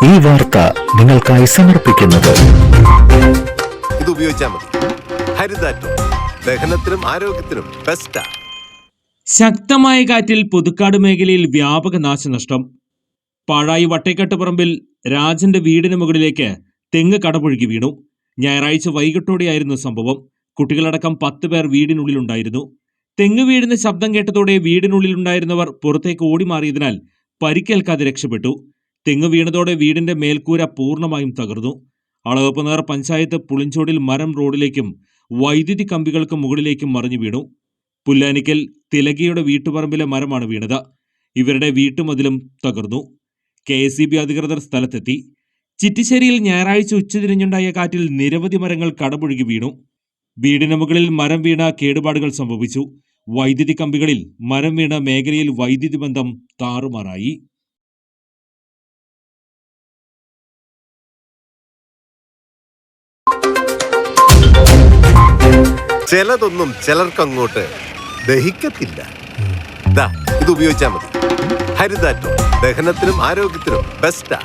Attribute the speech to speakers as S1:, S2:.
S1: ഈ വാർത്ത നിങ്ങൾക്കായി സമർപ്പിക്കുന്നത്
S2: ഇത് ഉപയോഗിച്ചാൽ മതി. ഹരിതാറ്റോ ദഹനത്തിനും ആരോഗ്യത്തിനും ബെസ്റ്റാ.
S3: ശക്തമായ കാറ്റിൽ പുതുക്കാട് മേഖലയിൽ വ്യാപക നാശനഷ്ടം. പാഴായി വട്ടേക്കാട്ടുപറമ്പിൽ രാജന്റെ വീടിന് മുകളിലേക്ക് തെങ്ങ് കടപുഴകി വീണു. ഞായറാഴ്ച വൈകിട്ടോടെയായിരുന്നു സംഭവം. കുട്ടികളടക്കം 10 പേർ വീടിനുള്ളിലുണ്ടായിരുന്നു. തെങ്ങ് വീടിന് ശബ്ദം കേട്ടതോടെ വീടിനുള്ളിലുണ്ടായിരുന്നവർ പുറത്തേക്ക് ഓടിമാറിയതിനാൽ പരിക്കേൽക്കാതെ രക്ഷപ്പെട്ടു. തെങ്ങ് വീണതോടെ വീടിന്റെ മേൽക്കൂര പൂർണ്ണമായും തകർന്നു. അളവപ്പനേർ പഞ്ചായത്ത് പുളിഞ്ചോടിൽ മരം റോഡിലേക്കും വൈദ്യുതി കമ്പികൾക്ക് മുകളിലേക്കും മറിഞ്ഞു വീണു. പുല്ലാനിക്കൽ തിലകയുടെ വീട്ടുപറമ്പിലെ മരമാണ് വീണത്. ഇവരുടെ വീട്ടുമതിലും തകർന്നു. KSEB അധികൃതർ സ്ഥലത്തെത്തി. ചിറ്റിശ്ശേരിയിൽ ഞായറാഴ്ച ഉച്ചതിരിഞ്ഞുണ്ടായ കാറ്റിൽ നിരവധി മരങ്ങൾ കടപുഴകി വീണു. വീടിന് മുകളിൽ മരം വീണ കേടുപാടുകൾ സംഭവിച്ചു. വൈദ്യുതി കമ്പികളിൽ മരം വീണ മേഖലയിൽ വൈദ്യുതി ബന്ധം താറുമാറായി.
S2: ചിലതൊന്നും ചിലർക്കങ്ങോട്ട് ദഹിക്കത്തില്ല. ഇത് ഉപയോഗിച്ചാൽ മതി. ഹരിതാറ്റോ ദഹനത്തിനും ആരോഗ്യത്തിനും ബെസ്റ്റാ.